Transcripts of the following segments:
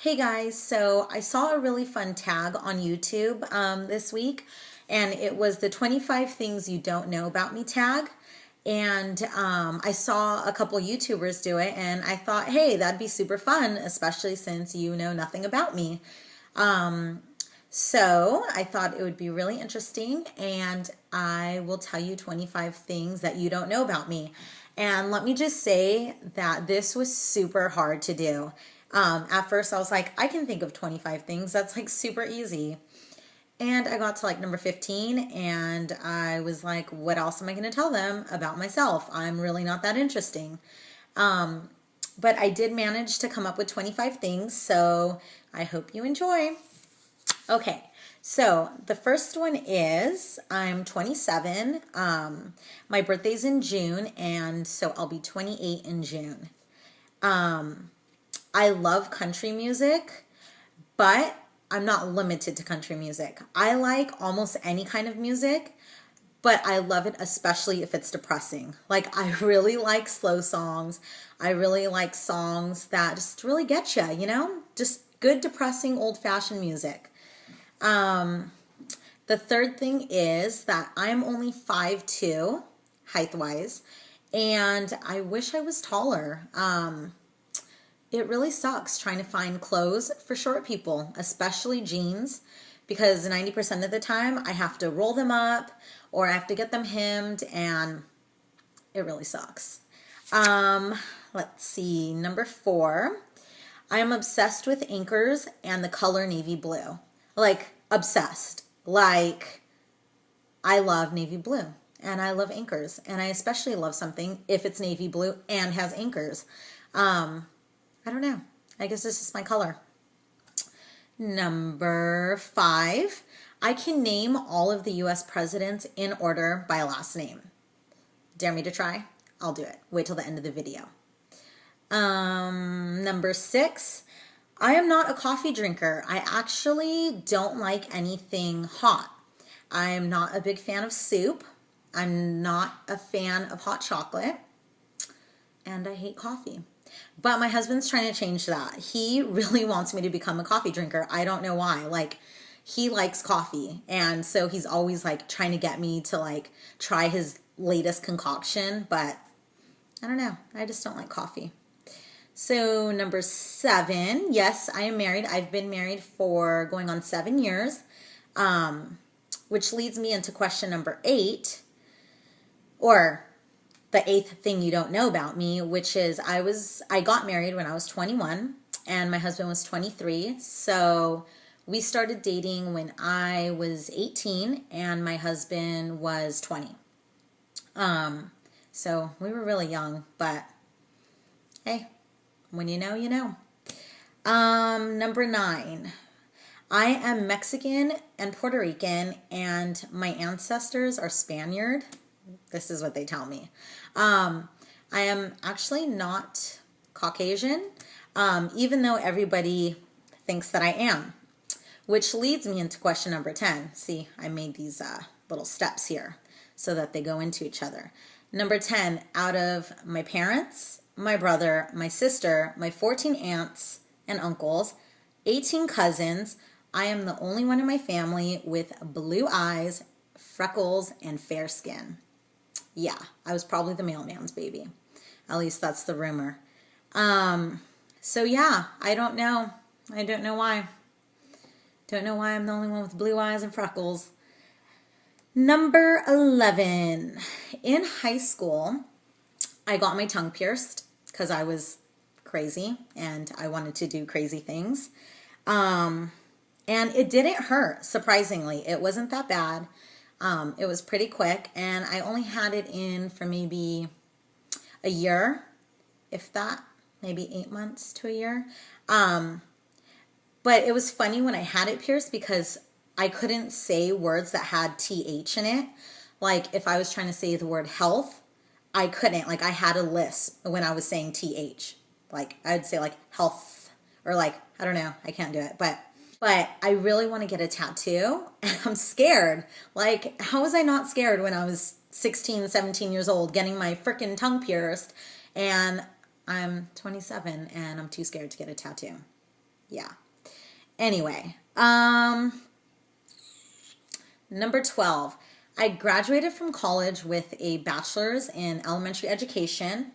Hey guys, so I saw a really fun tag on YouTube this week, and it was the 25 things you don't know about me tag. And I saw a couple YouTubers do it, and I thought, hey, that'd be super fun, especially since you know nothing about me. So I thought it would be really interesting, and I will tell you 25 things that you don't know about me. And let me just say that this was super hard to do. At first, I was like, I can think of 25 things. That's like super easy. And I got to like number 15, and I was like, what else am I going to tell them about myself? I'm really not that interesting. But I did manage to come up with 25 things, so I hope you enjoy. Okay, so the first one is I'm 27. My birthday's in June, and so I'll be 28 in June. I love country music, but I'm not limited to country music. I like almost any kind of music, but I love it especially if it's depressing. Like, I really like slow songs. I really like songs that just really get you, Just good, depressing, old-fashioned music. The third thing is that I'm only 5'2", height-wise, and I wish I was taller. It really sucks trying to find clothes for short people, especially jeans, because 90% of the time I have to roll them up or I have to get them hemmed, and it really sucks. Let's see, number 4. I am obsessed with anchors and the color navy blue. Like, obsessed. Like, I love navy blue and I love anchors, and I especially love something if it's navy blue and has anchors. I don't know. I guess this is my color. Number 5. I can name all of the U.S. presidents in order by last name. Dare me to try? I'll do it. Wait till the end of the video. Number 6. I am not a coffee drinker. I actually don't like anything hot. I'm not a big fan of soup. I'm not a fan of hot chocolate. And I hate coffee. But my husband's trying to change that. He really wants me to become a coffee drinker. I don't know why. Like, he likes coffee. And so he's always like trying to get me to like try his latest concoction. But I don't know. I just don't like coffee. So number 7. Yes, I am married. I've been married for going on 7 years. Which leads me into question number 8. Or the 8th thing you don't know about me, which is I got married when I was 21 and my husband was 23. So we started dating when I was 18 and my husband was 20. So we were really young, but hey, when you know, you know. Number 9. I am Mexican and Puerto Rican, and my ancestors are Spaniard. This is what they tell me. I am actually not Caucasian, even though everybody thinks that I am, which leads me into question number 10. See, I made these little steps here so that they go into each other. Number 10, out of my parents, my brother, my sister, my 14 aunts and uncles, 18 cousins, I am the only one in my family with blue eyes, freckles, and fair skin. Yeah, I was probably the mailman's baby. At least that's the rumor. So yeah, I don't know. I don't know why. Don't know why I'm the only one with blue eyes and freckles. Number 11. In high school, I got my tongue pierced because I was crazy and I wanted to do crazy things. And it didn't hurt, surprisingly. It wasn't that bad. It was pretty quick, and I only had it in for maybe a year, if that, maybe 8 months to a year. But it was funny when I had it pierced because I couldn't say words that had TH in it. Like, if I was trying to say the word health, I couldn't. Like, I had a lisp when I was saying TH. Like, I'd say, like, health, or like, I don't know, I can't do it, but I really want to get a tattoo, and I'm scared. Like, how was I not scared when I was 16, 17 years old getting my freaking tongue pierced, and I'm 27 and I'm too scared to get a tattoo. Yeah. Anyway, number 12. I graduated from college with a bachelor's in elementary education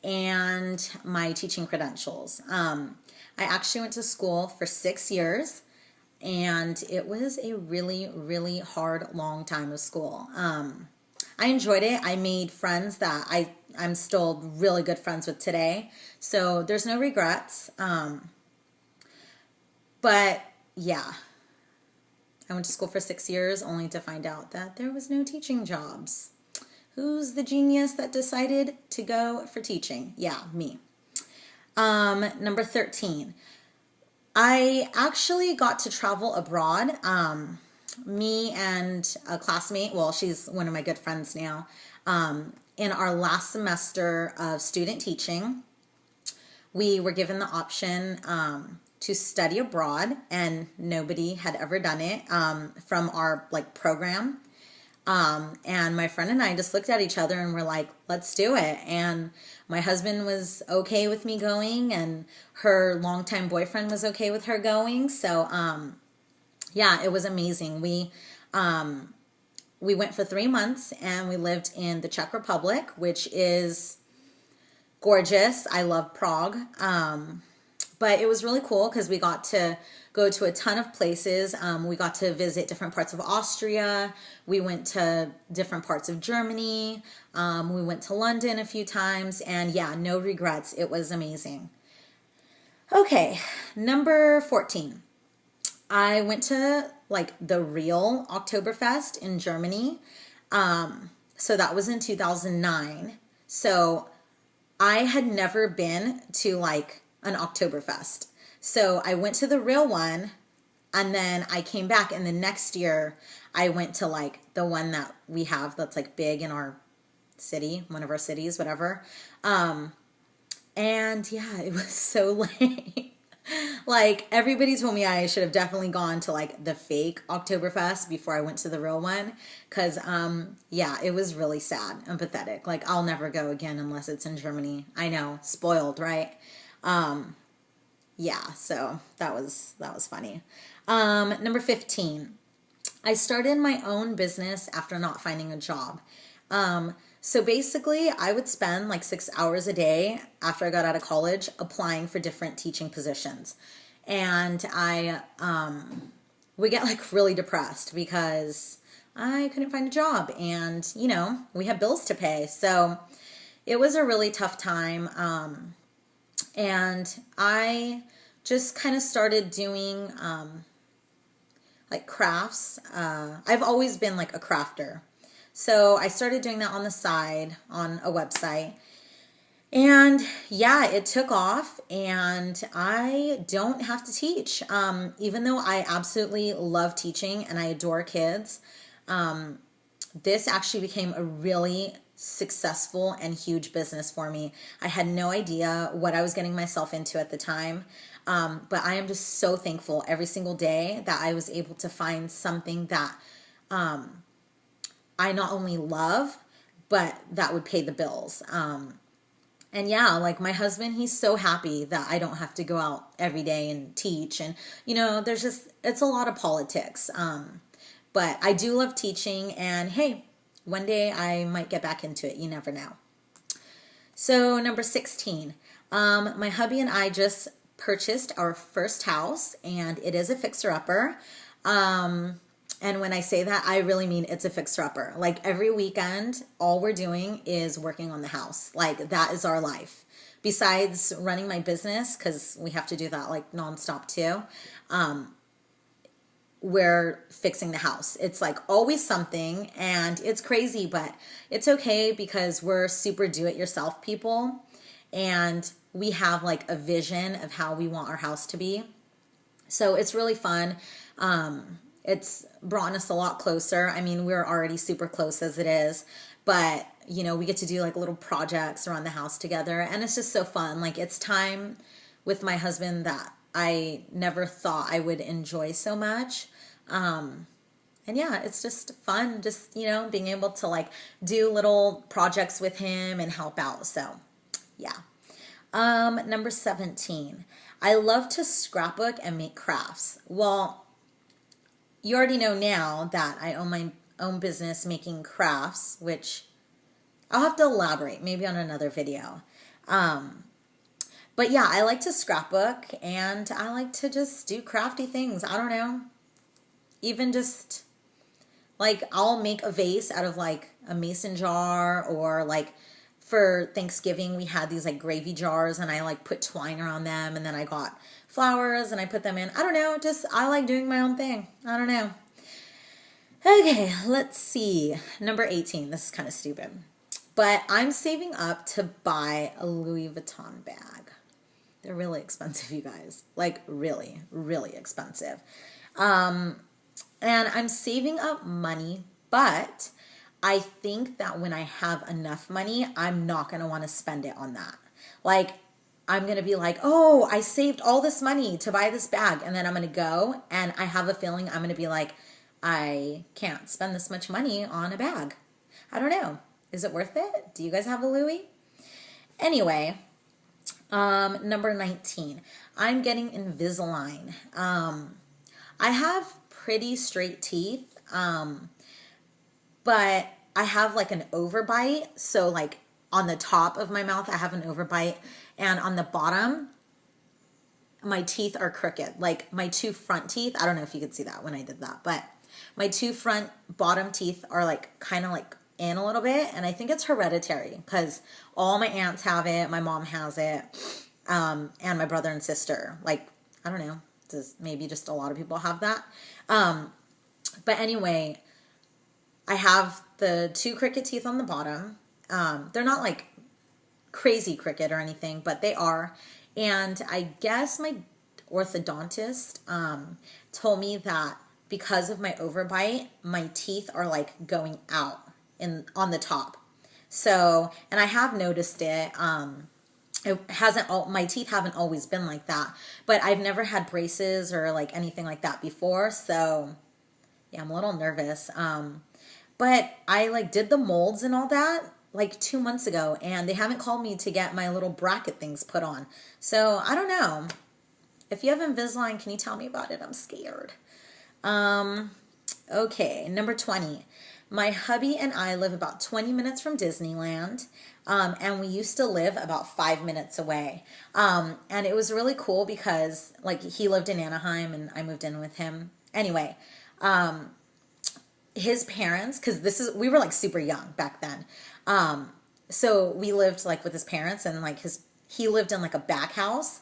and my teaching credentials. I actually went to school for 6 years, and it was a really, really hard, long time of school. I enjoyed it. I made friends that I'm still really good friends with today. So there's no regrets. But yeah, I went to school for 6 years only to find out that there was no teaching jobs. Who's the genius that decided to go for teaching? Yeah, me. Number 13. I actually got to travel abroad. Me and a classmate, well, she's one of my good friends now, in our last semester of student teaching, we were given the option to study abroad, and nobody had ever done it from our program. And my friend and I just looked at each other and were like, let's do it. And my husband was okay with me going, and her longtime boyfriend was okay with her going. So, yeah, it was amazing. We went for 3 months, and we lived in the Czech Republic, which is gorgeous. I love Prague. But it was really cool because we got to go to a ton of places. We got to visit different parts of Austria. We went to different parts of Germany. We went to London a few times. And yeah, no regrets. It was amazing. Okay, number 14. I went to the real Oktoberfest in Germany. So that was in 2009. So I had never been to an Oktoberfest. So I went to the real one, and then I came back, and the next year I went to the one that we have that's big in our city, one of our cities, whatever. And yeah, it was so lame. Everybody told me I should have definitely gone to the fake Oktoberfest before I went to the real one. Cause, yeah, it was really sad and pathetic. I'll never go again unless it's in Germany. I know, spoiled, right? Yeah, so that was funny. Number 15. I started my own business after not finding a job. So basically, I would spend 6 hours a day after I got out of college applying for different teaching positions. And I would get really depressed because I couldn't find a job, and we had bills to pay. So it was a really tough time. And I just kind of started doing crafts. I've always been a crafter. So I started doing that on the side on a website. And yeah, it took off, and I don't have to teach. Even though I absolutely love teaching and I adore kids, this actually became a really successful and huge business for me. I had no idea what I was getting myself into at the time. But I am just so thankful every single day that I was able to find something that I not only love, but that would pay the bills. And yeah, my husband, he's so happy that I don't have to go out every day and teach. And, it's a lot of politics. But I do love teaching, and hey, one day I might get back into it. You never know. So number 16, my hubby and I just purchased our first house, and it is a fixer-upper. And when I say that, I really mean it's a fixer-upper. Every weekend, all we're doing is working on the house. That is our life. Besides running my business, because we have to do that nonstop too, we're fixing the house. It's always something, and it's crazy, but it's okay because we're super do-it-yourself people, and we have a vision of how we want our house to be. So it's really fun. It's brought us a lot closer. I mean, we're already super close as it is, but we get to do little projects around the house together, and it's just so fun. It's time with my husband that I never thought I would enjoy so much. And yeah, it's just fun, just, being able to do little projects with him and help out. So yeah. Number 17, I love to scrapbook and make crafts. Well, you already know now that I own my own business making crafts, which I'll have to elaborate maybe on another video. But yeah, I like to scrapbook and I like to just do crafty things. I don't know. Even just like I'll make a vase out of like a mason jar, or like for Thanksgiving we had these like gravy jars and I like put twine around them, and then I got flowers and I put them in. I don't know, just I like doing my own thing. I don't know. Okay, let's see. Number 18. This is kind of stupid. But I'm saving up to buy a Louis Vuitton bag. They're really expensive, you guys. Like really, really expensive. And I'm saving up money, but I think that when I have enough money, I'm not going to want to spend it on that. Like, I'm going to be like, oh, I saved all this money to buy this bag. And then I'm going to go and I have a feeling I'm going to be like, I can't spend this much money on a bag. I don't know. Is it worth it? Do you guys have a Louis? Anyway, number 19. I'm getting Invisalign. I have pretty straight teeth, but I have like an overbite. So like on the top of my mouth, I have an overbite, and on the bottom, my teeth are crooked. Like my two front teeth, I don't know if you could see that when I did that, but my two front bottom teeth are like kind of like in a little bit, and I think it's hereditary because all my aunts have it, my mom has it, and my brother and sister. Like, I don't know, maybe just a lot of people have that. But anyway, I have the two crooked teeth on the bottom. They're not like crazy crooked or anything, but they are. And I guess my orthodontist told me that because of my overbite, my teeth are like going out on the top. So, and I have noticed it. It hasn't my teeth haven't always been like that, but I've never had braces or like anything like that before. So yeah, I'm a little nervous. But I like did the molds and all that like 2 months ago, and they haven't called me to get my little bracket things put on. So I don't know. If you have Invisalign, can you tell me about it? I'm scared. Okay, number 20. My hubby and I live about 20 minutes from Disneyland, and we used to live about 5 minutes away. And it was really cool because like he lived in Anaheim and I moved in with him. Anyway, his parents, because we were like super young back then. So we lived like with his parents, and like he lived in like a back house,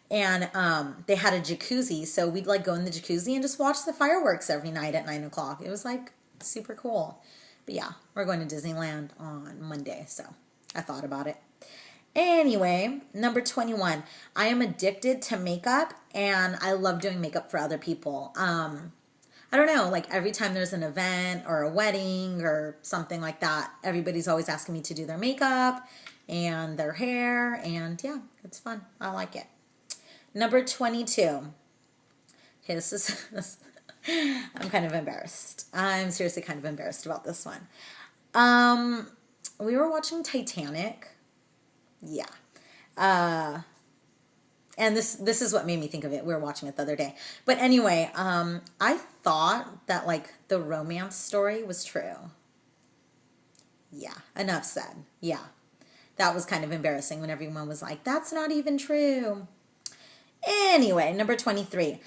and they had a jacuzzi. So we'd like go in the jacuzzi and just watch the fireworks every night at 9 o'clock. It was like super cool. But yeah, we're going to Disneyland on Monday, so I thought about it. Anyway, number 21. I am addicted to makeup, and I love doing makeup for other people. I don't know, like every time there's an event or a wedding or something like that, everybody's always asking me to do their makeup and their hair, and yeah, it's fun. I like it. Number 22. Okay, this is I'm kind of embarrassed. I'm seriously kind of embarrassed about this one. We were watching Titanic. Yeah. And this is what made me think of it. We were watching it the other day. But anyway, I thought that like the romance story was true. Yeah, enough said. Yeah. That was kind of embarrassing when everyone was like, that's not even true. Anyway, number 23.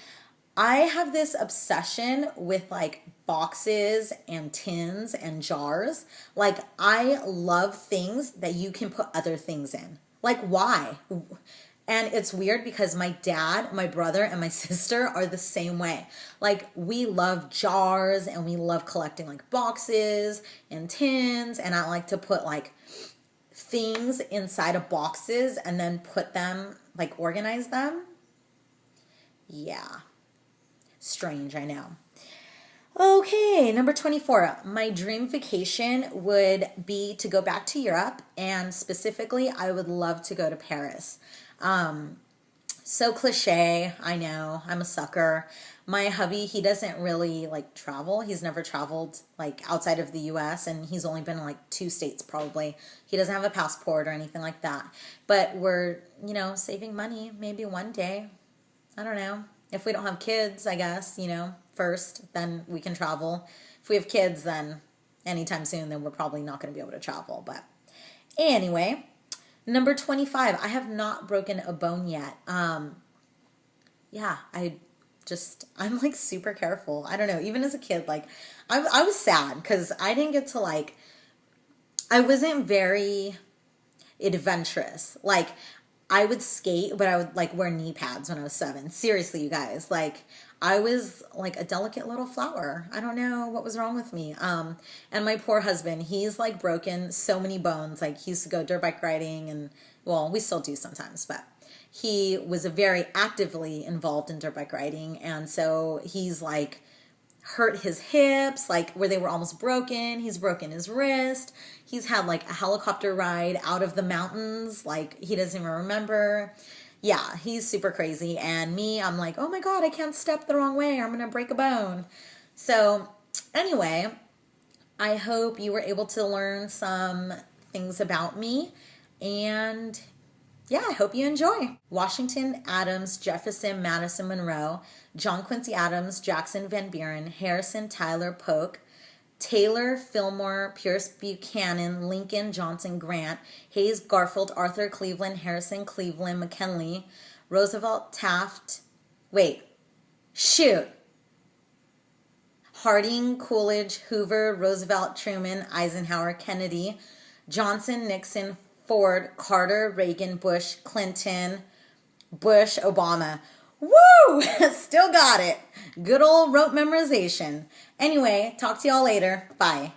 I have this obsession with like boxes and tins and jars. Like I love things that you can put other things in. Like why? And it's weird because my dad, my brother, and my sister are the same way. Like we love jars and we love collecting like boxes and tins, and I like to put like things inside of boxes and then put them, like organize them. Yeah. Strange, I know. Okay, number 24. My dream vacation would be to go back to Europe, and specifically, I would love to go to Paris. So cliche, I know, I'm a sucker. My hubby, he doesn't really like travel. He's never traveled like outside of the US, and he's only been in like 2 states probably. He doesn't have a passport or anything like that. But we're, saving money. Maybe one day I don't know. If we don't have kids, I guess, first, then we can travel. If we have kids, then anytime soon, then we're probably not going to be able to travel. But anyway, number 25, I have not broken a bone yet. Yeah, I'm like super careful. I don't know. Even as a kid, like I was sad because I didn't get to I wasn't very adventurous. Like I would skate, but I would like wear knee pads when I was 7. Seriously, you guys, like I was like a delicate little flower. I don't know what was wrong with me. And my poor husband, he's like broken so many bones. Like he used to go dirt bike riding and well, we still do sometimes, but he was very actively involved in dirt bike riding. And so he's like hurt his hips, like where they were almost broken. He's broken his wrist. He's had like a helicopter ride out of the mountains. Like he doesn't even remember. Yeah, he's super crazy. And me, I'm like, oh my God, I can't step the wrong way. I'm going to break a bone. So anyway, I hope you were able to learn some things about me. And yeah, I hope you enjoy. Washington, Adams, Jefferson, Madison, Monroe, John Quincy Adams, Jackson Van Buren, Harrison, Tyler, Polk, Taylor, Fillmore, Pierce, Buchanan, Lincoln, Johnson, Grant, Hayes, Garfield, Arthur, Cleveland, Harrison, Cleveland, McKinley, Roosevelt, Taft, Harding, Coolidge, Hoover, Roosevelt, Truman, Eisenhower, Kennedy, Johnson, Nixon, Ford, Carter, Reagan, Bush, Clinton, Bush, Obama. Woo! Still got it. Good old rote memorization. Anyway, talk to y'all later. Bye.